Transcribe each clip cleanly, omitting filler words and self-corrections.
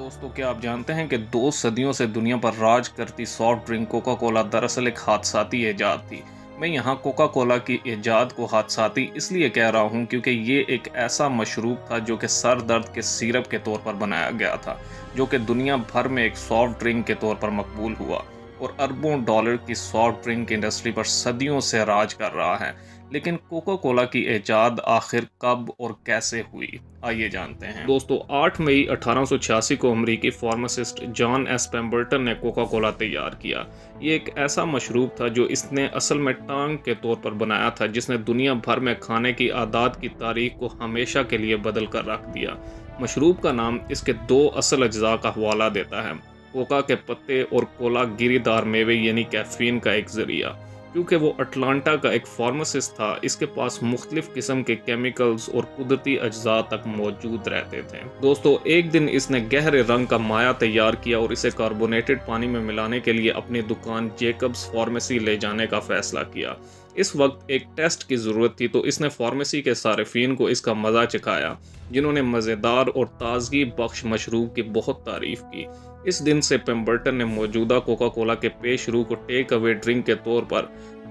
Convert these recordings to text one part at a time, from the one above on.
दोस्तों, क्या आप जानते हैं कि 2 सदियों से दुनिया पर राज करती सॉफ्ट ड्रिंक कोका कोला दरअसल एक हादसाती ईजाद थी। मैं यहाँ कोका कोला की ईजाद को हादसाती इसलिए कह रहा हूँ क्योंकि ये एक ऐसा मशरूब था जो कि सर दर्द के सिरप के तौर पर बनाया गया था, जो कि दुनिया भर में एक सॉफ्ट ड्रिंक के तौर पर मकबूल हुआ और अरबों डॉलर की सॉफ्ट ड्रिंक इंडस्ट्री पर सदियों से राज कर रहा है। लेकिन कोका कोला की ईजाद आखिर कब और कैसे हुई, आइए जानते हैं। दोस्तों, 8 मई 1886 को अमेरिकी फार्मासिस्ट जॉन एस पेम्बरटन ने कोका कोला तैयार किया। ये एक ऐसा मशरूब था जो इसने असल में टांग के तौर पर बनाया था, जिसने दुनिया भर में खाने की आदात की तारीख को हमेशा के लिए बदल कर रख दिया। मशरूब का नाम इसके 2 असल अज्जा का हवाला देता है, कोका के पत्ते और कोला गिरीदार मेवे यानी कैफीन का एक जरिया। क्योंकि वो अटलांटा का एक फार्मासिस्ट था, इसके पास मुख्तलिफ किस्म के केमिकल्स और कुदरती अज्जा तक मौजूद रहते थे। दोस्तों, एक दिन इसने गहरे रंग का माया तैयार किया और इसे कार्बोनेटेड पानी में मिलाने के लिए अपनी दुकान जेकब्स फार्मेसी ले जाने का फैसला किया। इस वक्त एक टेस्ट की ज़रूरत थी, तो इसने फार्मेसी के सारिफीन को इसका मज़ा चखाया, जिन्होंने मज़ेदार और ताजगी बख्श मशरूब की बहुत तारीफ की। इस दिन से पेम्बरटन ने मौजूदा कोका कोला के पेशरू को टेक अवे ड्रिंक के तौर पर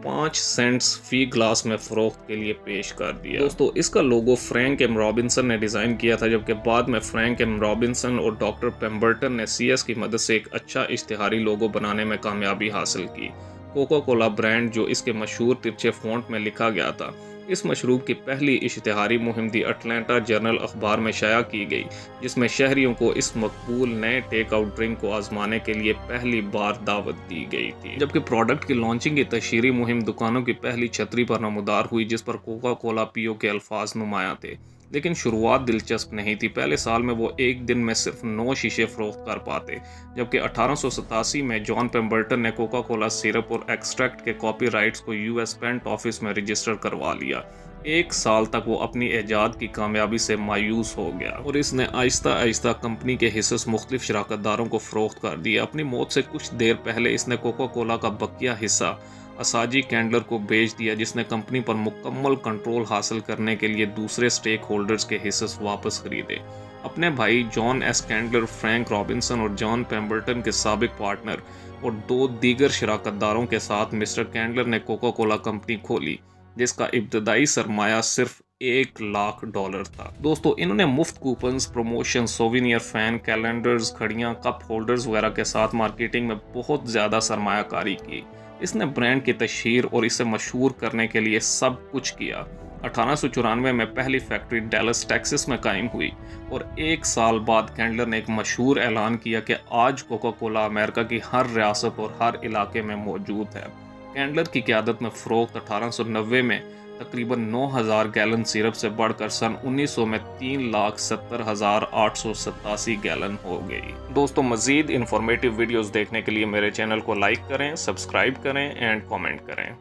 5 सेंट्स फी ग्लास में फरोख्त के लिए पेश कर दिया। दोस्तों, इसका लोगो फ्रैंक एम रॉबिन्सन ने डिज़ाइन किया था, जबकि बाद में फ्रैंक एम रॉबिन्सन और डॉक्टर पेम्बरटन ने CS की मदद से एक अच्छा इश्तिहारी लोगो बनाने में कामयाबी हासिल की। कोका कोला ब्रांड, जो इसके मशहूर तिरछे फ़ॉन्ट में लिखा गया था, इस मशरूब की पहली इश्तिहारी मुहिम दी अटलांटा जर्नल अखबार में शाया की गई, जिसमें शहरियों को इस मकबूल नए टेक आउट ड्रिंक को आजमाने के लिए पहली बार दावत दी गई थी। जबकि प्रोडक्ट की लॉन्चिंग की तशहीरी मुहिम दुकानों की पहली छतरी पर नमूदार हुई, जिस पर कोका कोला पियो के अल्फाज नुमाया थे। लेकिन शुरुआत दिलचस्प नहीं थी। पहले साल में वो एक दिन में सिर्फ 9 शीशे फरोख्त कर पाते, जबकि 1887 में जॉन पेम्बरटन ने कोका कोला सिरप और एक्सट्रैक्ट के कॉपीराइट्स को US पेटेंट ऑफिस में रजिस्टर करवा लिया। 1 साल तक वो अपनी ईजाद की कामयाबी से मायूस हो गया और इसने आहिस्ता आहिस्ता कंपनी के हिस्से मुख्तलिफ शराकतदारों को फरोख्त कर दिया। अपनी मौत से कुछ देर पहले इसने कोका कोला का बकिया हिस्सा असाजी कैंडलर को बेच दिया, जिसने कंपनी पर मुकम्मल कंट्रोल हासिल करने के लिए दूसरे स्टेक होल्डर्स के हिस्से वापस खरीदे। अपने भाई जॉन एस कैंडलर, फ्रैंक रॉबिन्सन और जॉन पेम्बरटन के साबिक पार्टनर और 2 दीगर शराकतदारों के साथ मिस्टर कैंडलर ने कोका कोला कंपनी खोली, जिसका इब्तदाई सरमाया सिर्फ $1,00,000 था। दोस्तों, इन्होंने मुफ्त coupons, promotion, souvenir fan, calendars, घड़ियां, कप होल्डर्स वगैरह के साथ मार्केटिंग में बहुत ज़्यादा सरमायाकारी की। इसने ब्रांड की तशहीर और इसे मशहूर करने के लिए सब कुछ किया। 1894 में पहली फैक्ट्री डैलस टेक्सास में कायम हुई और 1 साल बाद कैंडलर ने एक मशहूर ऐलान किया कि आज कोका कोला अमेरिका की हर रियासत और हर इलाके में मौजूद है। कैंडलर की क़यादत में फ़रोख्त 1890 में तकरीबन 9,000 गैलन सिरप से बढ़कर सन 1900 में 3,70,887 गैलन हो गई। दोस्तों, मज़ीद इंफॉर्मेटिव वीडियोस देखने के लिए मेरे चैनल को लाइक करें, सब्सक्राइब करें एंड कमेंट करें।